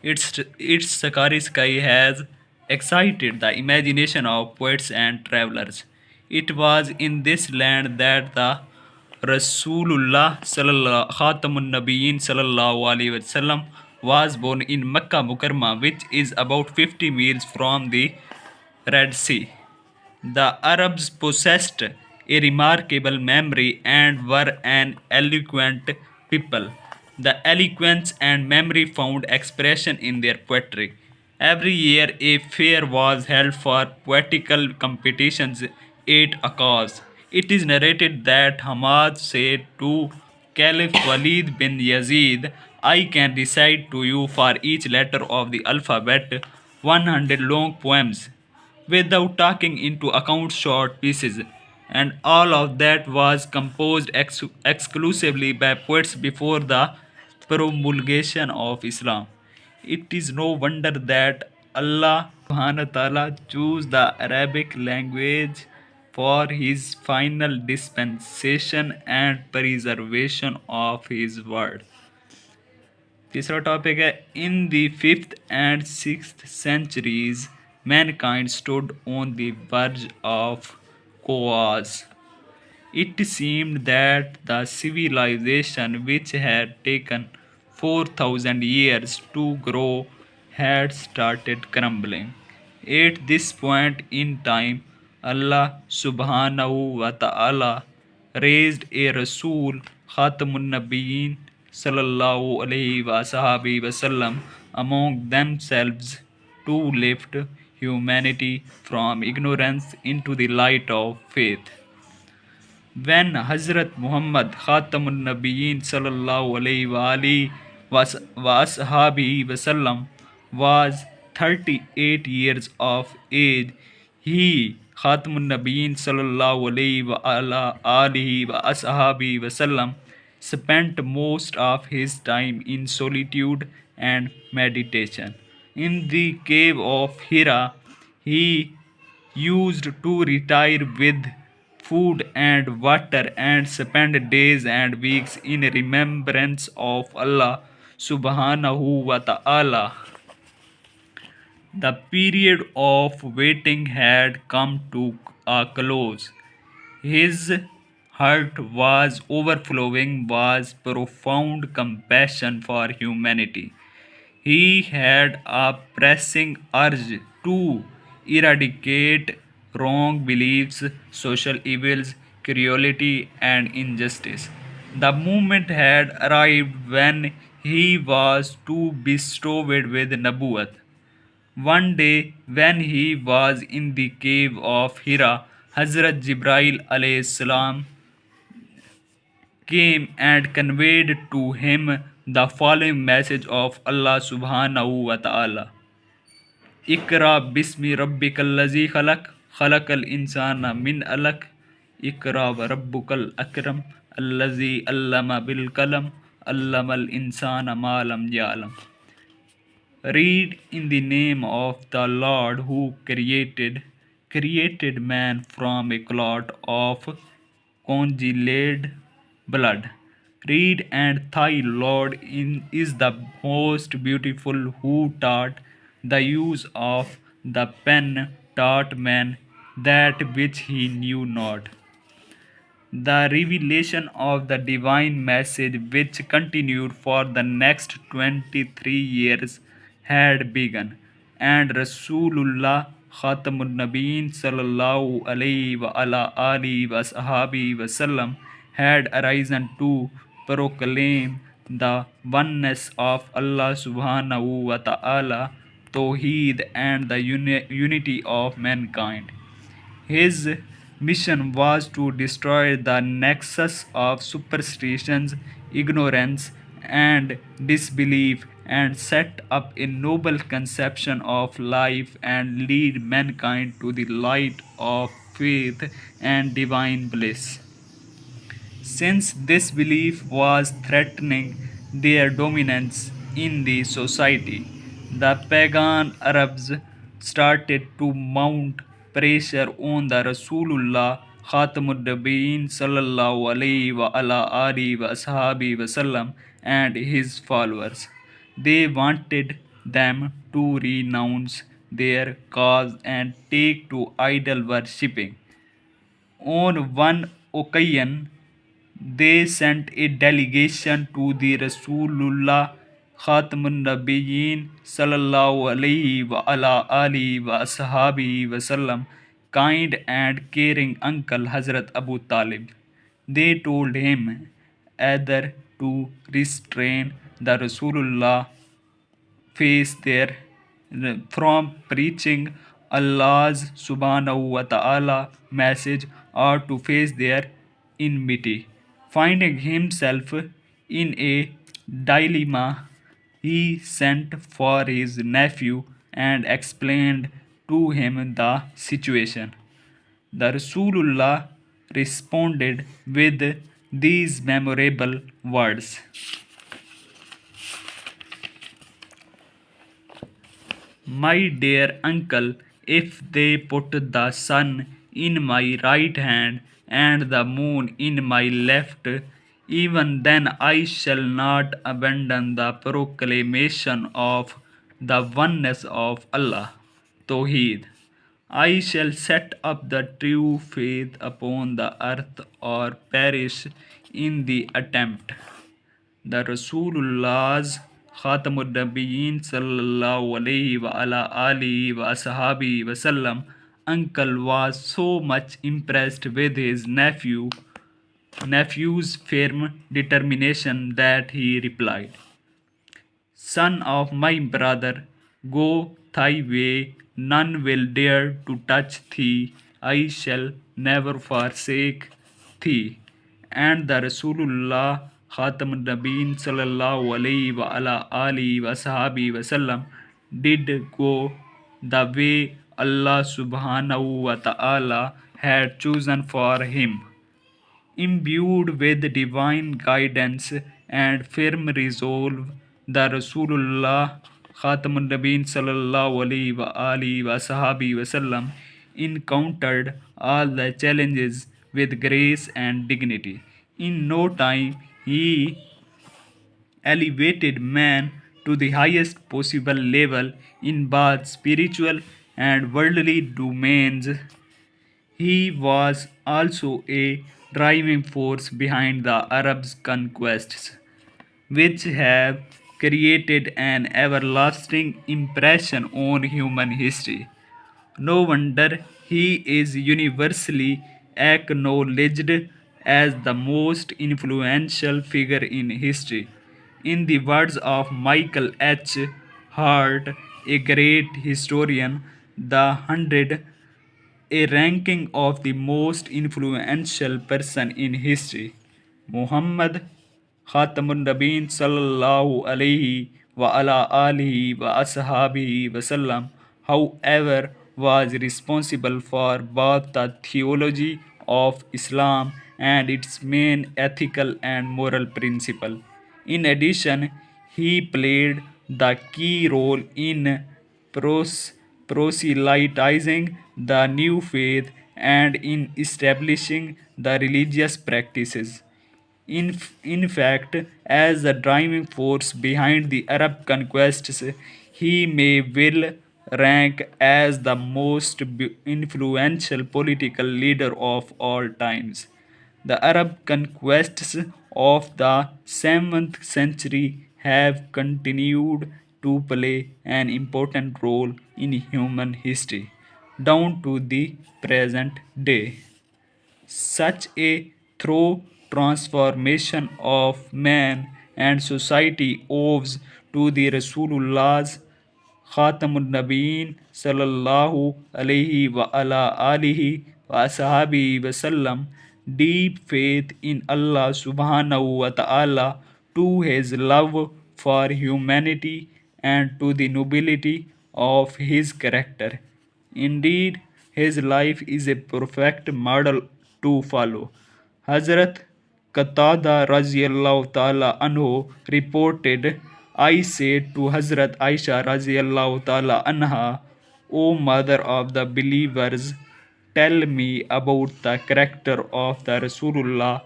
Its starry sky has excited the imagination of poets and travelers. It was in this land that the Rasulullah sallallahu Khatamun Nabiyyin sallallahu alaihi wasallam was born in Mecca Mukarramah, which is about 50 miles from the Red Sea. The Arabs possessed a remarkable memory and were an eloquent people. The eloquence and memory found expression in their poetry. Every year, a fair was held for poetical competitions at Akaz. It is narrated that Hamad said to Caliph Walid bin Yazid, I can recite to you for each letter of the alphabet 100 long poems without taking into account short pieces, and all of that was composed exclusively by poets before the promulgation of Islam. It is no wonder that Allah subhanahu wa ta'ala chose the Arabic language for his final dispensation and preservation of his word. तीसरा topic है in the fifth and sixth centuries mankind stood on the verge of chaos. It seemed that the civilization which had taken 4,000 years to grow had started crumbling. At this point in time, Allah subhanahu wa ta'ala raised a Rasul Khatamun Nabiyyin sallallahu alayhi wa sahabi wasallam among themselves to lift humanity from ignorance into the light of faith. When Hazrat Muhammad Khatamun Nabiyyin sallallahu alayhi wa alihi wa ashabi wasallam was 38 years of age, he Khatamun Nabiyyin sallallahu alayhi wa alihi wa ashabi wasallam spent most of his time in solitude and meditation. In the cave of Hira, he used to retire with food and water and spend days and weeks in remembrance of Allah subhanahu wa ta'ala. The period of waiting had come to a close. His heart was overflowing with profound compassion for humanity. He had a pressing urge to eradicate wrong beliefs, social evils, cruelty, and injustice. The moment had arrived when he was to be bestowed with Nabuwat. One day, when he was in the cave of Hira, Hazrat Jibril alayhi salam came and conveyed to him the following message of Allah subhanahu wa ta'ala. Ikra bismi rabbikallazi khalaq khalaqal insana min alaq ikra wa rabbukal akram allazi allama bil qalam allamal insana ma lam ya'lam. Read in the name of the Lord who created man from a clot of congealed blood. Read, and thy Lord is the most beautiful who taught the use of the pen, taught man that which he knew not. The revelation of the divine message, which continued for the next 23 years, had begun, and Rasulullah Khatamun Nabiyyin sallallahu alayhi wa ala alihi wa sahabi wasallam had arisen to proclaim the oneness of Allah subhanahu wa ta'ala, Tawheed, and the unity of mankind. His mission was to destroy the nexus of superstitions, ignorance, and disbelief, and set up a noble conception of life and lead mankind to the light of faith and divine bliss. Since this belief was threatening their dominance in the society, the pagan Arabs started to mount pressure on the Rasulullah Khatamud Nabiyyin sallallahu alayhi wa ala alihi wa ashabi wasallam and his followers. They wanted them to renounce their cause and take to idol worshipping. On one occasion, they sent a delegation to the Rasulullah Khatamun Nabiyyin sallallahu alayhi wa ala alihi wa ashabihi wasallam, kind and caring uncle Hazrat Abu Talib. They told him either to restrain the Rasulullah face there from preaching Allah's subhanahu wa ta'ala message or to face their enmity. Finding himself in a dilemma, he sent for his nephew and explained to him the situation. The Rasulullah responded with these memorable words. My dear uncle, if they put the sun in my right hand and the moon in my left, even then I shall not abandon the proclamation of the oneness of Allah. Tawheed. I shall set up the true faith upon the earth or perish in the attempt. The Rasulullah's Khatamud Nabiyyin sallallahu alayhi wa ala alihi wa ashabi wasallam uncle was so much impressed with his nephew's firm determination that he replied, Son of my brother, go thy way, none will dare to touch thee, I shall never forsake thee. And the Rasulullah Khatam Nabeen sallallahu alayhi wa ala alihi wa sahabi wasallam did go the way Allah subhanahu wa ta'ala had chosen for him. Imbued with divine guidance and firm resolve, the Rasulullah Khatamun Nabeen sallallahu alaihi wa alihi wa sahabi wasallam encountered all the challenges with grace and dignity. In no time, he elevated man to the highest possible level in both spiritual and worldly domains. He was also a driving force behind the Arabs' conquests, which have created an everlasting impression on human history. No wonder he is universally acknowledged as the most influential figure in history. In the words of Michael H. Hart, a great historian, the 100 a ranking of the most influential person in history. Muhammad Khatamun Nabeen sallallahu alayhi wa ala alihi wa ashabihi wasallam, however, was responsible for both the theology of Islam and its main ethical and moral principle. In addition, he played the key role in proselytizing the new faith and in establishing the religious practices. In fact, as the driving force behind the Arab conquests, he may well rank as the most influential political leader of all times. The Arab conquests of the 7th century have continued to play an important role in human history down to the present day. Such a thorough transformation of man and society owes to the Rasulullah's Khatamun Nabeen sallallahu alayhi wa ala alihi wa ashabihi wasallam deep faith in Allah subhanahu wa ta'ala, to his love for humanity and to the nobility of his character. Indeed, his life is a perfect model to follow. Hazrat Qatada Raziyallahu Ta'ala Anhu reported, I said to Hazrat Aisha Raziyallahu Ta'ala Anha, O mother of the believers, tell me about the character of the Rasulullah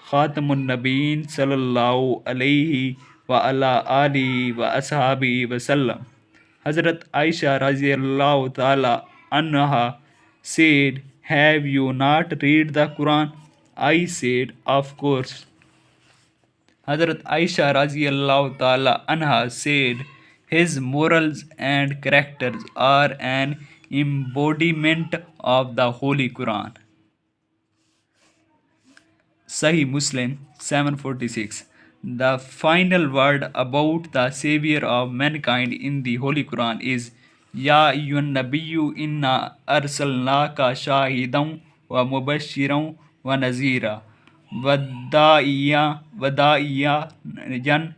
Khatamun Nabeen sallallahu alayhi व अला आली व असहाबी वसल्लम. Hazrat Aisha radiallahu ta'ala anha said, "Have you not read the Quran?" I said, "Of course." Hazrat Aisha radiallahu ta'ala anha said, "His morals and characters are an embodiment of the Holy Quran." Sahih Muslim 746. The final word about the Savior of mankind in the Holy Quran is Ya ayyuhan nabiyyu inna arsalnaka shahidan wa mubashiran wa nazira wada'iya yan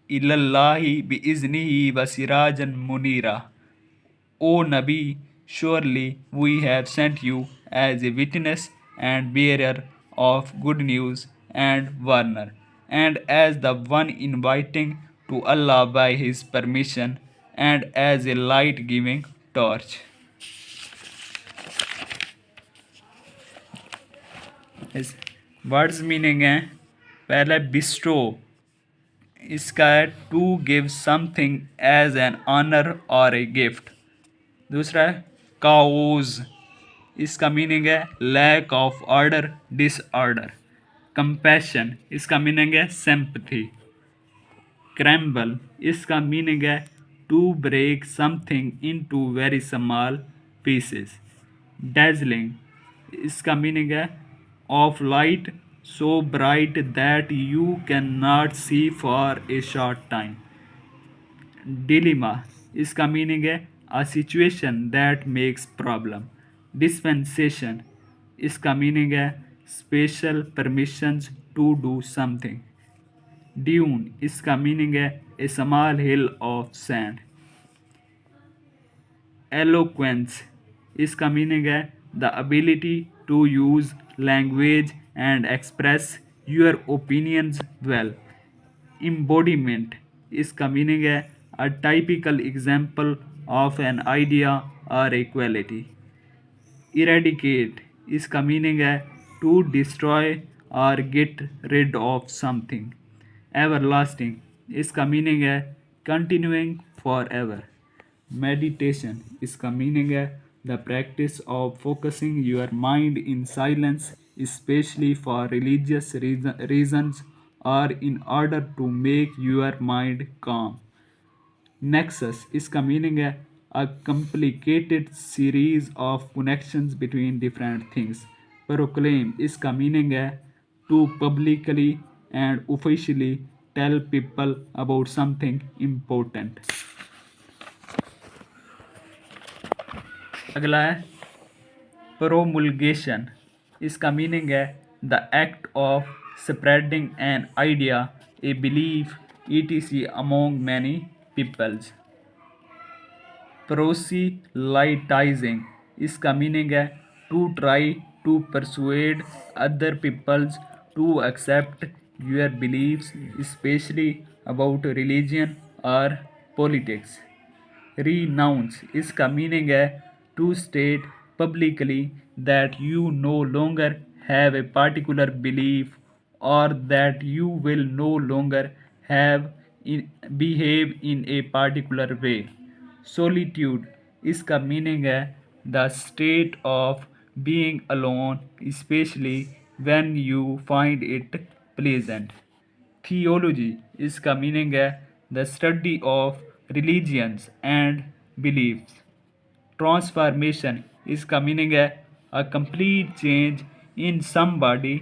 ilallahi bi iznihi wa sirajan munira. O Nabi, surely we have sent you as a witness and bearer of good news and warner, and as the one inviting to Allah by His permission, and as a light giving torch. इस words meaning है, पहले bestow, इसका है to give something as an honour और a gift. दूसरा है chaos, इसका meaning है lack of order, disorder. Compassion, इसका मीनिंग है सिंपैथी. क्रैम्बल, इसका मीनिंग है to break something into very small pieces. Dazzling, इसका मीनिंग है of light so bright that you can not see for a short time. Dilemma, इसका meaning है a situation that makes problem. Dispensation, इसका meaning है special permissions to do something. Dune, इसका meaning है a small hill of sand. Eloquence, इसका meaning है the ability to use language and express your opinions well. Embodiment, इसका meaning है a typical example of an idea or a quality. Eradicate, इसका meaning है to destroy or get rid of something. Everlasting, इसका meaning है continuing forever. Meditation, इसका meaning है the practice of focusing your mind in silence, especially for religious reasons or in order to make your mind calm. Nexus, इसका meaning है a complicated series of connections between different things. Proclaim, इसका meaning है to publicly and officially tell people about something important. अगला है promulgation, इसका meaning है the act of spreading an idea, a belief, etc. among many peoples. Proselytizing, इसका meaning है to try to persuade other peoples to accept your beliefs, especially about religion or politics. Renounce, इसका meaning है to state publicly that you no longer have a particular belief or that you will no longer behave in a particular way. Solitude, इसका meaning है the state of being alone, especially when you find it pleasant. Theology, इसका meaning है the study of religions and beliefs. Transformation, इसका meaning है a complete change in somebody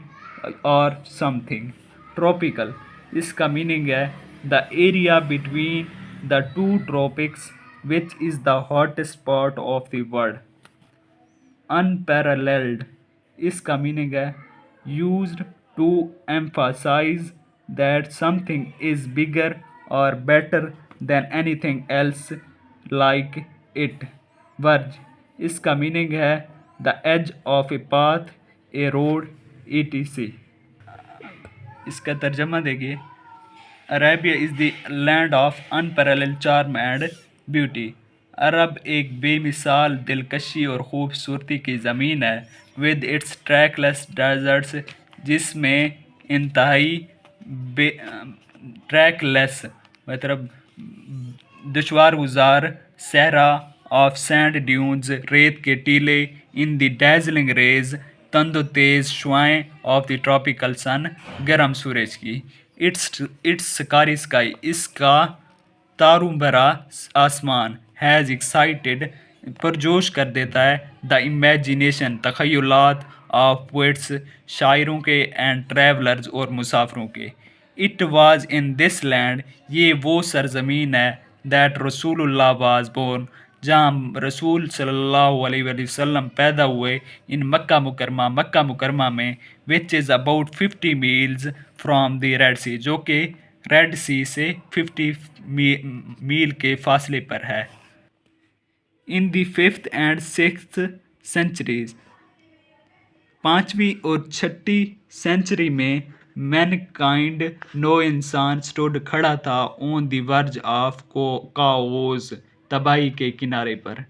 or something. Tropical, इसका meaning है the area between the two tropics, which is the hottest part of the world. Unparalleled, इसका meaning है used to emphasize that something is bigger or better than anything else like it. Verge, इसका meaning है the edge of a path, a road, etc. इसका तर्जमा देखिए, Arabia is the land of unparalleled charm and beauty. अरब एक बेमिसाल दिलकशी और ख़ूबसूरती की ज़मीन है. विद इट्स ट्रैकलेस डेजर्ट्स, जिसमें इंतहाई ट्रैकलेस वह तरफ दुश्वार गुजार सहरा ऑफ सैंड ड्यून्स, रेत के टीले इन द डैजलिंग रेज, तंदो तेज शुआएं ऑफ द ट्रॉपिकल सन, गर्म सूरज की। इट्स कारी स्काई, इसका तारों भरा आसमान, हैज़ एक्साइटेड, पुरजोश कर देता है, द इमेजिनेशन, तखय्युलात, ऑफ पोइट्स, शायरों के, एंड ट्रैवलर्स, और मुसाफरों के। It was in this land, ये वो सरजमीन है, दैट रसूलुल्लाह वाज बोर्न, जहाँ रसूल सल्लल्लाहु अलैहि वसल्लम पैदा हुए, इन मक्का मुकरमा में, which is about 50 miles from the Red Sea, जो कि रेड सी से 50 मील के फासले पर है। In the fifth and sixth centuries, पाँचवीं और छठी सेंचुरी में, मैनकाइंड, नो इंसान, स्टूड, खड़ा था, ऑन द वर्ज ऑफ काओस, तबाही के किनारे पर।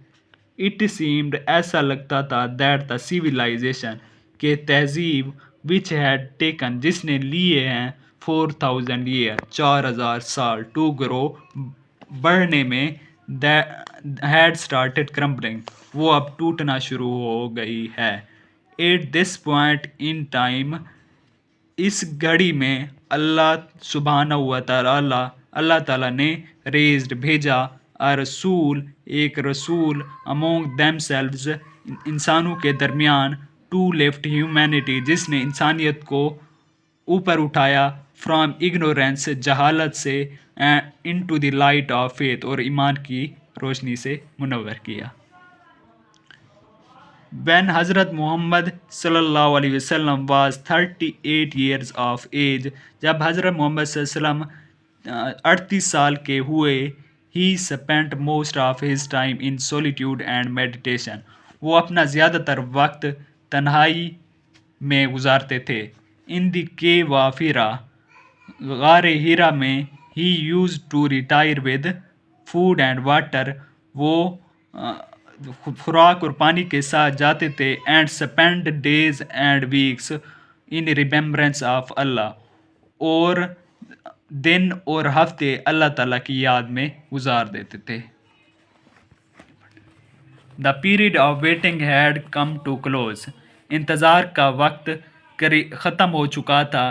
इट सीम्ड, ऐसा लगता था, दैट द सिविलाइजेशन, के तहजीब, विच हैड टेकन, जिसने लिए हैं, 4000 ईयर, 4000 साल, टू ग्रो, बढ़ने में, हैड स्टार्टेड क्रम्बलिंग, वो अब टूटना शुरू हो गई है। At this point in time, इस घड़ी में, अल्लाह सुब्हानहू व तआला, अल्लाह ताला ने रेज्ड, भेजा, अ रसूल, एक रसूल, अमोंग देमसेल्व्स, इंसानों के दरमियान, टू लिफ्ट ह्यूमैनिटी, जिसने इंसानियत को ऊपर उठाया, फ्रॉम इग्नोरेंस, जहालत से, into the light of faith, और ईमान की रोशनी से मुनव्वर किया। When Hazrat Muhammad सल्लल्लाहु अलैहि वसल्लम was 38 years of age, जब हज़रत मोहम्मद सल्लल्लाहु अलैहि वसल्लम 38 साल के हुए, he spent most of his time in solitude and meditation, वो अपना ज़्यादातर वक्त तन्हाई में गुजारते थे। In the cave of Hira, गारे हीरा में, he used to retire with food and water, वो खुराक और पानी के साथ जाते थे, and spend days and weeks in remembrance of Allah, और दिन और हफ्ते अल्लाह ताला की याद में गुजार देते थे। The period of waiting had come to close, इंतज़ार का वक्त ख़त्म हो चुका था।